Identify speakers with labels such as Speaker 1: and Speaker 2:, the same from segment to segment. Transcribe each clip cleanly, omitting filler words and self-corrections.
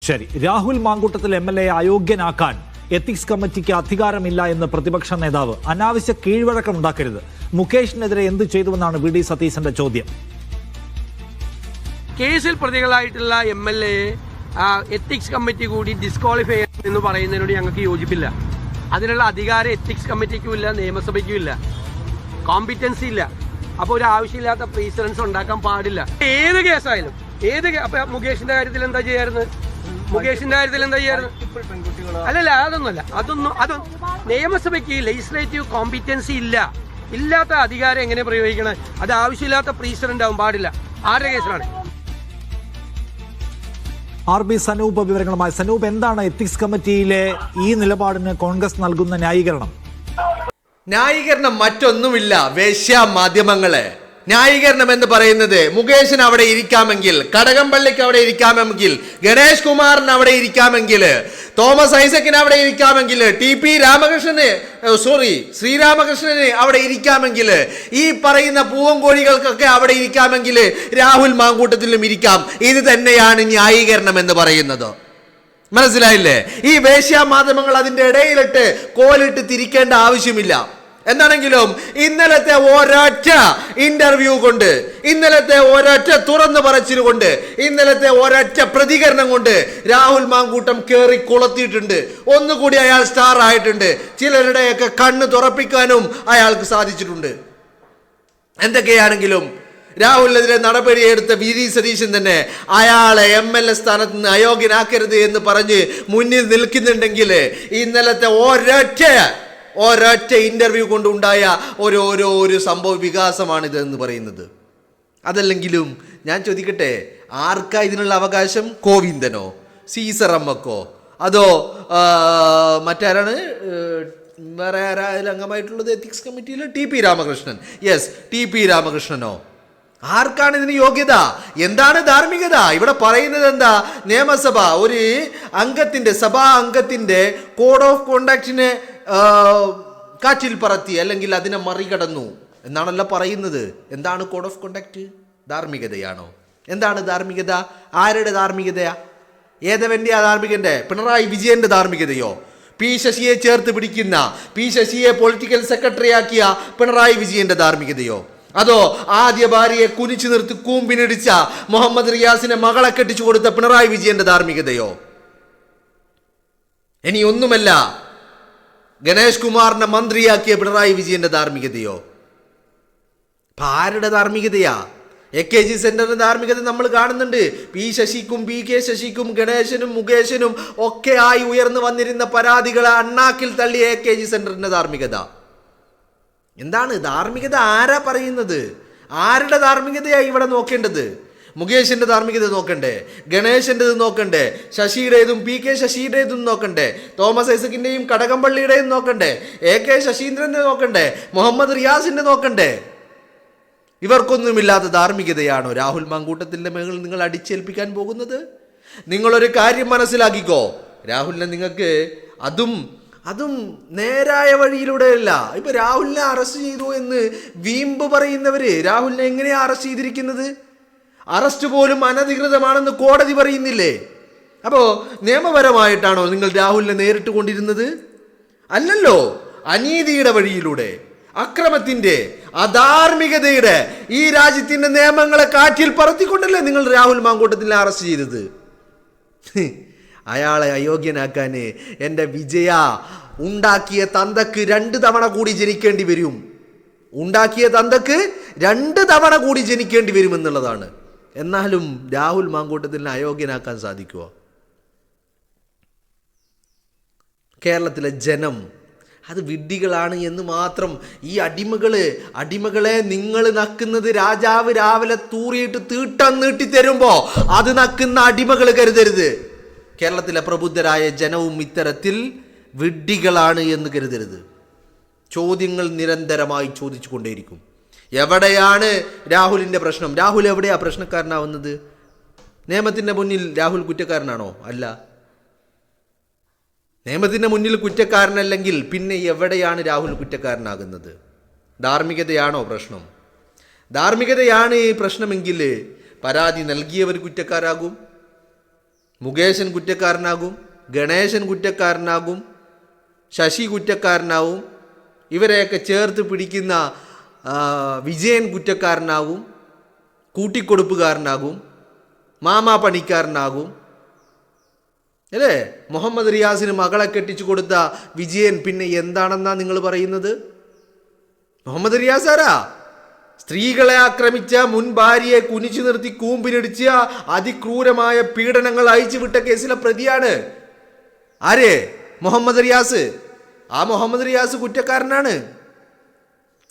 Speaker 1: ശരി, Rahul Mamkootathil MLA അയോഗ്യനാക്കാൻ ethics കമ്മിറ്റിക്ക് അധികാരമില്ല എന്ന് പ്രതിപക്ഷ നേതാവ്. അനാവശ്യ കീഴ്വഴക്കം ഉണ്ടാക്കരുത്. മുകേഷിനെതിരെ എന്ത് ചെയ്തുവെന്നാണ് VD സതീശന്റെ ചോദ്യം.
Speaker 2: കേസിൽ പ്രതികളായിട്ടുള്ള MLA എത്തിക്സ് കമ്മിറ്റി കൂടി ഡിസ്ക്വാളിഫൈ എന്ന് പറയുന്നതിനോട് ഞങ്ങൾക്ക് യോജിപ്പില്ല. അതിനുള്ള അധികാരം എത്തിക്സ് കമ്മിറ്റിക്കും ഇല്ല, നിയമസഭയ്ക്കും ഇല്ല, കോമ്പിറ്റൻസി ഇല്ല. അപ്പോൾ ഒരു ആവശ്യമില്ലാത്ത പ്രീസിഡൻസ് ഉണ്ടാക്കാൻ പാടില്ല. ഏത് കേസായാലും അപ്പൊ മുകേഷിന്റെ കാര്യത്തിൽ എന്താ ചെയ്യാറുണ്ട്? അല്ലല്ല, അതൊന്നും നിയമസഭയ്ക്ക് ലെജിസ്ലേറ്റീവ് കോമ്പിറ്റൻസി ഇല്ലാത്ത അധികാരം എങ്ങനെ പ്രയോഗിക്കണം? അത് ആവശ്യമില്ലാത്ത പ്രീസിഡന്റ് ആവും പാടില്ല. ആരുടെ കേസിലാണ്?
Speaker 1: RB സനൂപ് വിവരങ്ങളുമായി. സനൂപ്, എന്താണ് എത്തിക്സ് കമ്മിറ്റിയിലെ ഈ നിലപാടിന് കോൺഗ്രസ് നൽകുന്ന ന്യായീകരണം?
Speaker 3: ന്യായീകരണം മറ്റൊന്നുമില്ല, വേശ്യാ മാധ്യമങ്ങളെ. ന്യായീകരണം എന്ന് പറയുന്നത് മുകേഷിന് അവിടെ ഇരിക്കാമെങ്കിൽ, കടകംപള്ളിക്ക് അവിടെ ഇരിക്കാമെങ്കിൽ, ഗണേഷ് കുമാറിന് അവിടെ ഇരിക്കാമെങ്കിൽ, തോമസ് ഐസക്കിന് അവിടെ ഇരിക്കാമെങ്കിൽ, ശ്രീരാമകൃഷ്ണന് അവിടെ ഇരിക്കാമെങ്കിൽ, ഈ പറയുന്ന പൂവൻകോഴികൾക്കൊക്കെ അവിടെ ഇരിക്കാമെങ്കിൽ രാഹുൽ മാങ്കൂട്ടത്തിലും ഇരിക്കാം. ഇത് തന്നെയാണ് ന്യായീകരണം എന്ന് പറയുന്നത്. മനസ്സിലായില്ലേ? ഈ വേശ്യാ മാധ്യമങ്ങൾ അതിന്റെ ഇടയിലിട്ട് കോലിട്ട് തിരിക്കേണ്ട ആവശ്യമില്ല. എന്താണെങ്കിലും ഇന്നലത്തെ ഒരൊറ്റ ഇന്റർവ്യൂ കൊണ്ട്, ഇന്നലത്തെ ഒരൊറ്റ തുറന്നു പറച്ചിലുകൊണ്ട്, ഇന്നലത്തെ ഒരൊറ്റ പ്രതികരണം കൊണ്ട് രാഹുൽ മാങ്കൂട്ടം കേറി കൊളത്തിയിട്ടുണ്ട്. ഒന്നുകൂടി അയാൾ സ്റ്റാർ ആയിട്ടുണ്ട്. ചിലരുടെയൊക്കെ കണ്ണ് തുറപ്പിക്കാനും അയാൾക്ക് സാധിച്ചിട്ടുണ്ട്. എന്തൊക്കെയാണെങ്കിലും രാഹുലിനെതിരെ നടപടിയെടുത്ത VD സതീശൻ തന്നെ അയാളെ MLA സ്ഥാനത്ത് നിന്ന് അയോഗ്യനാക്കരുത് എന്ന് പറഞ്ഞ് മുന്നിൽ നിൽക്കുന്നുണ്ടെങ്കിൽ ഇന്നലത്തെ ഒരൊറ്റ ഇന്റർവ്യൂ കൊണ്ടുണ്ടായ ഒരു സംഭവ വികാസമാണിതെന്ന് പറയുന്നത്. അതല്ലെങ്കിലും ഞാൻ ചോദിക്കട്ടെ, ആർക്കാ ഇതിനുള്ള അവകാശം? കോവിന്ദനോ, സീസറമ്മക്കോ, അതോ മറ്റാരാണ് വേറെ ആരായാലും അംഗമായിട്ടുള്ളത് എത്തിക്സ് കമ്മിറ്റിയിൽ? TP രാമകൃഷ്ണൻ. യെസ്, TP രാമകൃഷ്ണനോ? ആർക്കാണ് ഇതിന് യോഗ്യത? എന്താണ് ധാർമ്മികത? ഇവിടെ പറയുന്നത് എന്താ? നിയമസഭ ഒരു സഭാ അംഗത്തിന്റെ കോഡ് ഓഫ് കോണ്ടക്റ്റിനെ കാറ്റിൽ പറത്തി, അല്ലെങ്കിൽ അതിനെ മറികടന്നു എന്നാണല്ലോ പറയുന്നത്. എന്താണ് കോഡ് ഓഫ് കോണ്ടക്റ്റ്? ധാർമ്മികതയാണോ? എന്താണ് ധാർമ്മികത? ആരുടെ ധാർമ്മികതയാ? ഏതവന്റെ ധാർമ്മികന്റെ? പിണറായി വിജയന്റെ ധാർമ്മികതയോ? P ശശിയെ ചേർത്ത് പിടിക്കുന്ന, P ശശിയെ പൊളിറ്റിക്കൽ സെക്രട്ടറി ആക്കിയ പിണറായി വിജയന്റെ ധാർമ്മികതയോ? അതോ ആദ്യ ഭാര്യയെ കുനിച്ചു നിർത്തി കൂമ്പിനിടിച്ച മുഹമ്മദ് റിയാസിനെ മകളെ കെട്ടിച്ചു കൊടുത്ത പിണറായി വിജയന്റെ ധാർമ്മികതയോ? ഇനി ഒന്നുമല്ല, ഗണേഷ് കുമാറിനെ മന്ത്രിയാക്കിയ പിണറായി വിജയന്റെ ധാർമ്മികതയോ? ആരുടെ ധാർമ്മികതയാ? AKG സെന്ററിന്റെ ധാർമ്മികത നമ്മൾ കാണുന്നുണ്ട്. P ശശിക്കും PK ശശിക്കും ഗണേശനും മുകേശനും ഒക്കെ ആയി ഉയർന്നു വന്നിരുന്ന പരാതികളെ അണ്ണാക്കിൽ തള്ളിയ AKG സെന്ററിന്റെ ധാർമ്മികത. എന്താണ് ധാർമ്മികത? ആരാ പറയുന്നത്? ആരുടെ ധാർമ്മികതയായി ഇവിടെ നോക്കേണ്ടത്? മുകേഷിന്റെ ധാർമ്മികത നോക്കണ്ടേ? ഗണേശൻ്റെത് നോക്കണ്ടേ? ശശിയുടേതും PK ശശിയുടേതും നോക്കണ്ടേ? തോമസ് ഐസക്കിന്റെയും കടകംപള്ളിയുടെയും നോക്കണ്ടേ? AK ശശീന്ദ്രന്റെ നോക്കണ്ടേ? മുഹമ്മദ് റിയാസിന്റെ നോക്കണ്ടേ? ഇവർക്കൊന്നുമില്ലാത്ത ധാർമ്മികതയാണോ രാഹുൽ മാങ്കൂട്ടത്തിന്റെ മേൽ നിങ്ങൾ അടിച്ചേൽപ്പിക്കാൻ പോകുന്നത്? നിങ്ങളൊരു കാര്യം മനസ്സിലാക്കിക്കോ, രാഹുലിനെ നിങ്ങൾക്ക് അതും നേരായ വഴിയിലൂടെയല്ല. ഇപ്പൊ രാഹുലിനെ അറസ്റ്റ് ചെയ്തു എന്ന് വീമ്പ് പറയുന്നവര് രാഹുലിനെ എങ്ങനെയാ അറസ്റ്റ് ചെയ്തിരിക്കുന്നത്? അറസ്റ്റ് പോലും അനധികൃതമാണെന്ന് കോടതി പറയുന്നില്ലേ? അപ്പോ നിയമപരമായിട്ടാണോ നിങ്ങൾ രാഹുലിനെ നേരിട്ട് കൊണ്ടിരുന്നത്? അല്ലല്ലോ. അനീതിയുടെ വഴിയിലൂടെ, അക്രമത്തിന്റെ, അധാർമികതയുടെ, ഈ രാജ്യത്തിന്റെ നിയമങ്ങളെ കാറ്റിൽ പറത്തിക്കൊണ്ടല്ലേ നിങ്ങൾ രാഹുൽ മാങ്കൂട്ടത്തിനെ അറസ്റ്റ് ചെയ്തത്. അയാളെ അയോഗ്യനാക്കാൻ എൻ്റെ വിജയ ഉണ്ടാക്കിയ തന്തക്ക് 2 തവണ കൂടി ജനിക്കേണ്ടി വരും. ഉണ്ടാക്കിയ തന്തക്ക് 2 തവണ കൂടി ജനിക്കേണ്ടി വരുമെന്നുള്ളതാണ്. എന്നാലും രാഹുൽ മാങ്കൂട്ടത്തിനെ അയോഗ്യനാക്കാൻ സാധിക്കുമോ? കേരളത്തിലെ ജനം അത് വിഡ്ഢികളാണ് എന്ന് മാത്രം. ഈ അടിമകളെ നിങ്ങൾ നക്കുന്നത് രാജാവ് രാവിലെ തൂറിയിട്ട് തീട്ടം നീട്ടിത്തരുമ്പോ അത് നക്കുന്ന അടിമകൾ കരുതരുത്. കേരളത്തിലെ പ്രബുദ്ധരായ ജനവും ഇത്തരത്തിൽ വിഡ്ഢികളാണ് എന്ന് കരുതരുത്. ചോദ്യങ്ങൾ നിരന്തരമായി ചോദിച്ചു കൊണ്ടേയിരിക്കും. എവിടെയാണ് രാഹുലിൻ്റെ പ്രശ്നം? രാഹുൽ എവിടെയാ പ്രശ്നക്കാരനാവുന്നത്? നിയമത്തിൻ്റെ മുന്നിൽ രാഹുൽ കുറ്റക്കാരനാണോ? അല്ല. നിയമത്തിൻ്റെ മുന്നിൽ കുറ്റക്കാരനല്ലെങ്കിൽ പിന്നെ എവിടെയാണ് രാഹുൽ കുറ്റക്കാരനാകുന്നത്? ധാർമ്മികതയാണോ പ്രശ്നം? ധാർമ്മികതയാണ് ഈ പ്രശ്നമെങ്കിൽ പരാതി നൽകിയവർ കുറ്റക്കാരാകും, മുകേശൻ കുറ്റക്കാരനാകും, ഗണേശൻ കുറ്റക്കാരനാകും, ശശി കുറ്റക്കാരനാവും, ഇവരെയൊക്കെ ചേർത്ത് പിടിക്കുന്ന വിജയൻ കുറ്റക്കാരനാകും, കൂട്ടിക്കൊടുപ്പുകാരനാകും, മാമാ പണിക്കാരനാകും, അല്ലേ? മുഹമ്മദ് റിയാസിന് മകളെ കെട്ടിച്ചു കൊടുത്ത വിജയൻ പിന്നെ എന്താണെന്നാ നിങ്ങൾ പറയുന്നത്? മുഹമ്മദ് റിയാസ് ആരാ? സ്ത്രീകളെ ആക്രമിച്ച, മുൻ ഭാര്യയെ കുനിച്ചു നിർത്തി കൂമ്പിനിടിച്ച, അതിക്രൂരമായ പീഡനങ്ങൾ അയച്ചുവിട്ട കേസിലെ പ്രതിയാണ്. ആര്? മുഹമ്മദ് റിയാസ്. ആ മുഹമ്മദ് റിയാസ് കുറ്റക്കാരനാണ്.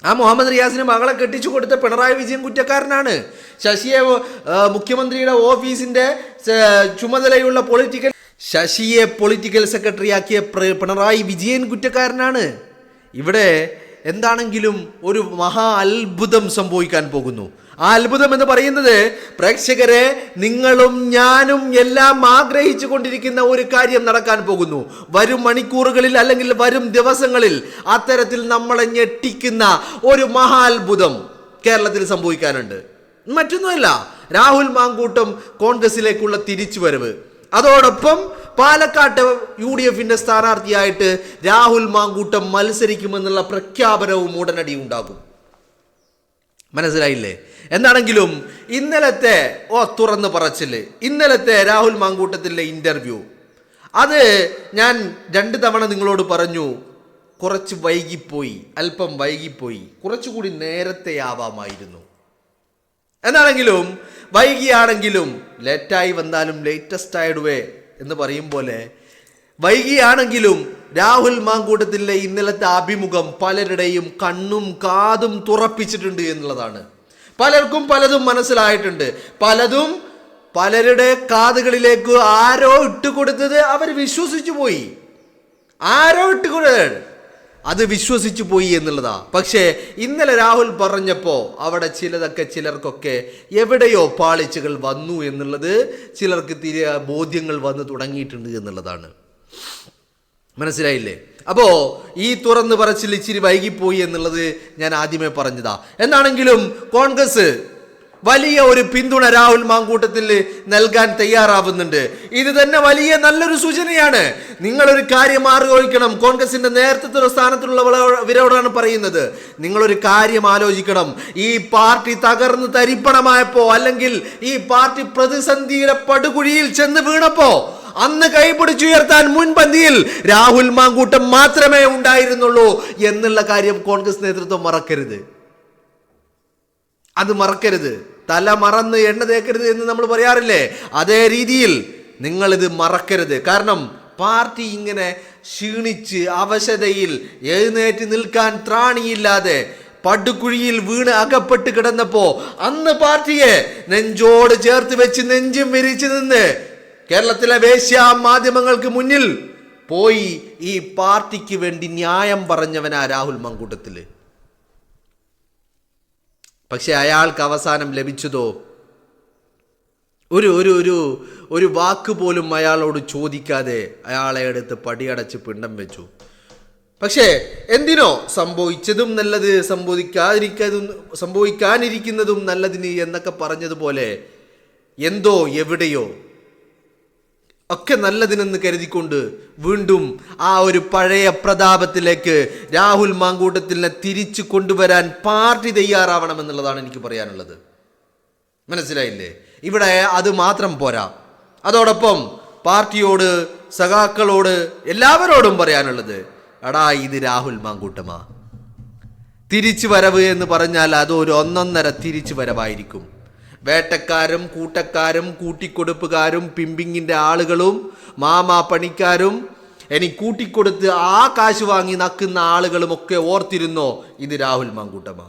Speaker 3: ആ മുഹമ്മദ് റിയാസിന് മകളെ കെട്ടിച്ചു കൊടുത്ത പിണറായി വിജയൻ കുറ്റക്കാരനാണ്. ശശിയെ മുഖ്യമന്ത്രിയുടെ ഓഫീസിന്റെ ചുമതലയുള്ള ശശിയെ പൊളിറ്റിക്കൽ സെക്രട്ടറി ആക്കിയ പിണറായി വിജയൻ കുറ്റക്കാരനാണ്. ഇവിടെ എന്താണെങ്കിലും ഒരു മഹാ അത്ഭുതം സംഭവിക്കാൻ പോകുന്നു. ആ അത്ഭുതം എന്ന് പറയുന്നത് പ്രേക്ഷകരെ, നിങ്ങളും ഞാനും എല്ലാം ആഗ്രഹിച്ചു കൊണ്ടിരിക്കുന്ന ഒരു കാര്യം നടക്കാൻ പോകുന്നു. വരും മണിക്കൂറുകളിൽ അല്ലെങ്കിൽ വരും ദിവസങ്ങളിൽ അത്തരത്തിൽ നമ്മളെ ഞെട്ടിക്കുന്ന ഒരു മഹാ അത്ഭുതം കേരളത്തിൽ സംഭവിക്കാനുണ്ട്. മറ്റൊന്നുമല്ല, രാഹുൽ മാങ്കൂട്ടം കോൺഗ്രസിലേക്കുള്ള തിരിച്ചുവരവ്. അതോടൊപ്പം പാലക്കാട്ട് UDF സ്ഥാനാർത്ഥിയായിട്ട് രാഹുൽ മാങ്കൂട്ടം മത്സരിക്കുമെന്നുള്ള പ്രഖ്യാപനവും ഉടനടി ഉണ്ടാകും. മനസ്സിലായില്ലേ? എന്താണെങ്കിലും ഇന്നലത്തെ തുറന്ന് പറച്ചില്, ഇന്നലത്തെ രാഹുൽ മാങ്കൂട്ടത്തിലെ ഇന്റർവ്യൂ, അത് ഞാൻ 2 തവണ നിങ്ങളോട് പറഞ്ഞു, കുറച്ച് വൈകിപ്പോയി, അല്പം വൈകിപ്പോയി, കുറച്ചുകൂടി നേരത്തെ ആവാമായിരുന്നു. എന്നാണെങ്കിലും വൈകിയാണെങ്കിലും ലേറ്റായി വന്നാലും ലേറ്റസ്റ്റ് ആയിടുവേ എന്ന് പറയും പോലെ, വൈകിയാണെങ്കിലും രാഹുൽ മാങ്കൂട്ടത്തിലെ ഇന്നലത്തെ അഭിമുഖം പലരുടെയും കണ്ണും കാതും തുറപ്പിച്ചിട്ടുണ്ട് എന്നുള്ളതാണ്. പലർക്കും പലതും മനസ്സിലായിട്ടുണ്ട്. പലരുടെ കാതുകളിലേക്ക് ആരോ ഇട്ടുകൊടുത്തത് അവർ വിശ്വസിച്ചു പോയി. ആരോ ഇട്ടുകൊടുത്തത് അത് വിശ്വസിച്ചു പോയി എന്നുള്ളതാ. പക്ഷേ ഇന്നലെ രാഹുൽ പറഞ്ഞപ്പോൾ അവിടെ ചിലർക്കൊക്കെ എവിടെയോ പാളിച്ചകൾ വന്നു എന്നുള്ളത്, ചിലർക്ക് ബോധ്യങ്ങൾ വന്നു തുടങ്ങിയിട്ടുണ്ട് എന്നുള്ളതാണ്. മനസ്സിലായില്ലേ? അപ്പോ ഈ തുറന്ന് പറച്ചിൽ ഇച്ചിരി വൈകിപ്പോയി എന്നുള്ളത് ഞാൻ ആദ്യമേ പറഞ്ഞതാ. എന്താണെങ്കിലും കോൺഗ്രസ് വലിയ ഒരു പിന്തുണ രാഹുൽ മാങ്കൂട്ടത്തിൽ നൽകാൻ തയ്യാറാവുന്നുണ്ട്. ഇത് തന്നെ വലിയ നല്ലൊരു സൂചനയാണ്. നിങ്ങളൊരു കാര്യം ആലോചിക്കണം. കോൺഗ്രസിന്റെ നേതൃത്വ സ്ഥാനത്തുള്ളവരോടാണ് പറയുന്നത്, നിങ്ങളൊരു കാര്യം ആലോചിക്കണം. ഈ പാർട്ടി തകർന്ന് തരിപ്പണമായപ്പോ, അല്ലെങ്കിൽ ഈ പാർട്ടി പ്രതിസന്ധിയുടെ പടുകുഴിയിൽ ചെന്ന് വീണപ്പോ, അന്ന് കൈപിടിച്ചുയർത്താൻ മുൻപന്തിയിൽ രാഹുൽ മാങ്കൂട്ടം മാത്രമേ ഉണ്ടായിരുന്നുള്ളൂ എന്നുള്ള കാര്യം കോൺഗ്രസ് നേതൃത്വം മറക്കരുത്. അത് മറക്കരുത്. തല മറന്ന് എണ്ണ തേക്കരുത് എന്ന് നമ്മൾ പറയാറില്ലേ? അതേ രീതിയിൽ നിങ്ങളിത് മറക്കരുത്. കാരണം പാർട്ടി ഇങ്ങനെ ക്ഷീണിച്ച് അവശതയിൽ എഴുന്നേറ്റ് നിൽക്കാൻ ത്രാണിയില്ലാതെ പടുകുഴിയിൽ വീണ് അകപ്പെട്ട് കിടന്നപ്പോ, അന്ന് പാർട്ടിയെ നെഞ്ചോട് ചേർത്ത് വെച്ച് നെഞ്ചും വിരിച്ചു നിന്ന് കേരളത്തിലെ വേശ്യാ മാധ്യമങ്ങൾക്ക് മുന്നിൽ പോയി ഈ പാർട്ടിക്ക് വേണ്ടി ന്യായം പറഞ്ഞവനാ രാഹുൽ മാങ്കൂട്ടത്തില്. പക്ഷെ അയാൾക്ക് അവസാനം ലഭിച്ചതോ ഒരു വാക്ക് പോലും അയാളോട് ചോദിക്കാതെ അയാളെ എടുത്ത് പടിയടച്ച് പിണ്ടം വെച്ചു. പക്ഷേ എന്തിനോ സംഭവിച്ചതും നല്ലത്, സംഭവിക്കാനിരിക്കുന്നതും നല്ലതിന് എന്നൊക്കെ പറഞ്ഞതുപോലെ എന്തോ എവിടെയോ ഒക്കെ നല്ലതിനെന്ന് കരുതിക്കൊണ്ട് വീണ്ടും ആ ഒരു പഴയ പ്രതാപത്തിലേക്ക് രാഹുൽ മാങ്കൂട്ടത്തിനെ തിരിച്ചു കൊണ്ടുവരാൻ പാർട്ടി തയ്യാറാവണമെന്നുള്ളതാണ് എനിക്ക് പറയാനുള്ളത്. മനസ്സിലായില്ലേ? ഇവിടെ അത് മാത്രം പോരാ. അതോടൊപ്പം പാർട്ടിയോട്, സഖാക്കളോട്, എല്ലാവരോടും പറയാനുള്ളത്, എടാ ഇത് രാഹുൽ മാങ്കൂട്ടമാ. തിരിച്ചു വരവ് എന്ന് പറഞ്ഞാൽ അതൊരു 1.5 തിരിച്ചു വരവായിരിക്കും. വേട്ടക്കാരും കൂട്ടക്കാരും കൂട്ടിക്കൊടുപ്പുകാരും പിമ്പിങ്ങിന്റെ ആളുകളും മാമാ പണിക്കാരും ഇനി കൂട്ടിക്കൊടുത്ത് ആ കാശ് വാങ്ങി നക്കുന്ന ആളുകളും ഒക്കെ ഓർത്തിരുന്നോ, ഇത് രാഹുൽ മാങ്കൂട്ടമാ.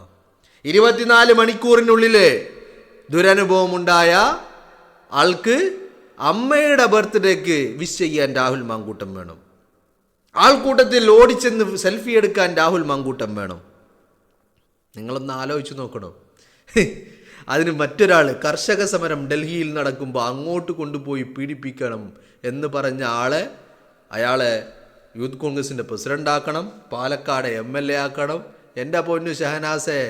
Speaker 3: 24 മണിക്കൂറിനുള്ളിൽ ദുരനുഭവം ഉണ്ടായ ആൾക്ക് അമ്മയുടെ ബർത്ത്ഡേക്ക് വിഷ് ചെയ്യാൻ രാഹുൽ മാങ്കൂട്ടം വേണം. ആൾക്കൂട്ടത്തിൽ ഓടിച്ചെന്ന് സെൽഫി എടുക്കാൻ രാഹുൽ മാങ്കൂട്ടം വേണം. നിങ്ങളൊന്ന് ആലോചിച്ച് നോക്കണം. അതിന് മറ്റൊരാൾ കർഷക സമരം ഡൽഹിയിൽ നടക്കുമ്പോൾ അങ്ങോട്ട് കൊണ്ടുപോയി പീഡിപ്പിക്കണം എന്ന് പറഞ്ഞ അയാളെ യൂത്ത് കോൺഗ്രസിൻ്റെ പ്രസിഡന്റ് ആക്കണം, പാലക്കാട് MLA ആക്കണം. എൻ്റെ പൊന്നു ഷഹനാസെ,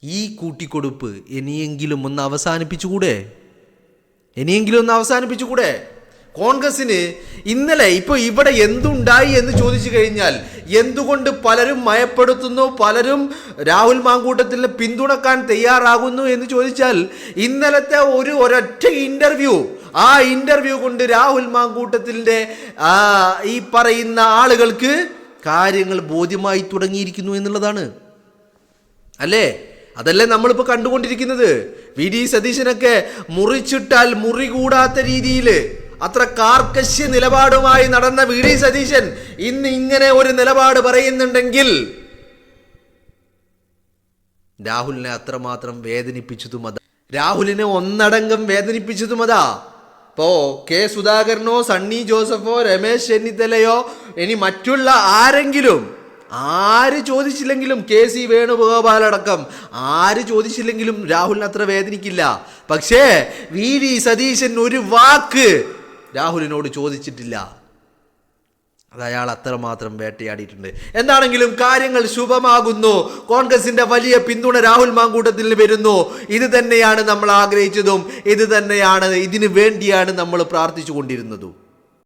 Speaker 3: ഈ കൂട്ടിക്കൊടുപ്പ് ഇനിയെങ്കിലും ഒന്ന് അവസാനിപ്പിച്ചുകൂടെ? ഇനിയെങ്കിലും ഒന്ന് അവസാനിപ്പിച്ചുകൂടെ? കോൺഗ്രസിന് ഇന്നലെ ഇപ്പോൾ ഇവിടെ എന്തുണ്ടായി എന്ന് ചോദിച്ചു കഴിഞ്ഞാൽ എന്തുകൊണ്ട് പലരും മയപ്പെടുത്തുന്നു, പലരും രാഹുൽ മാങ്കൂട്ടത്തിനെ പിന്തുണക്കാൻ തയ്യാറാകുന്നു എന്ന് ചോദിച്ചാൽ ഇന്നലത്തെ ഒരൊറ്റ ഇന്റർവ്യൂ, ആ ഇന്റർവ്യൂ കൊണ്ട് രാഹുൽ മാങ്കൂട്ടത്തിൻ്റെ ഈ പറയുന്ന ആളുകൾക്ക് കാര്യങ്ങൾ ബോധ്യമായി തുടങ്ങിയിരിക്കുന്നു എന്നുള്ളതാണ്. അല്ലേ? അതല്ലേ നമ്മളിപ്പോൾ കണ്ടുകൊണ്ടിരിക്കുന്നത്. വി ഡി സതീശനൊക്കെ മുറിച്ചിട്ടാൽ മുറി കൂടാത്ത രീതിയിൽ അത്ര കാർക്കശ്യ നിലപാടുമായി നടന്ന വി ഡി സതീശൻ ഇന്ന് ഇങ്ങനെ ഒരു നിലപാട് പറയുന്നുണ്ടെങ്കിൽ രാഹുലിനെ അത്രമാത്രം വേദനിപ്പിച്ചതും അതാ. രാഹുലിനെ ഒന്നടങ്കം വേദനിപ്പിച്ചതും അതാ. ഇപ്പോ കെ സുധാകരനോ സണ്ണി ജോസഫോ രമേശ് ചെന്നിത്തലയോ ഇനി മറ്റുള്ള ആരെങ്കിലും ആര് ചോദിച്ചില്ലെങ്കിലും കെ സി വേണുഗോപാലടക്കം ആര് ചോദിച്ചില്ലെങ്കിലും രാഹുലിന് അത്ര വേദനിക്കില്ല. പക്ഷേ വി ഡി സതീശൻ ഒരു വാക്ക് രാഹുലിനോട് ചോദിച്ചിട്ടില്ല. അത് അയാൾ അത്രമാത്രം വേട്ടയാടിയിട്ടുണ്ട്. എന്താണെങ്കിലും കാര്യങ്ങൾ ശുഭമാകുന്നു. കോൺഗ്രസിന്റെ വലിയ പിന്തുണ രാഹുൽ മാങ്കൂട്ടത്തിന് വരുന്നു. ഇത് തന്നെയാണ് നമ്മൾ ആഗ്രഹിച്ചതും, ഇതിനു വേണ്ടിയാണ് നമ്മൾ പ്രാർത്ഥിച്ചു കൊണ്ടിരുന്നതും.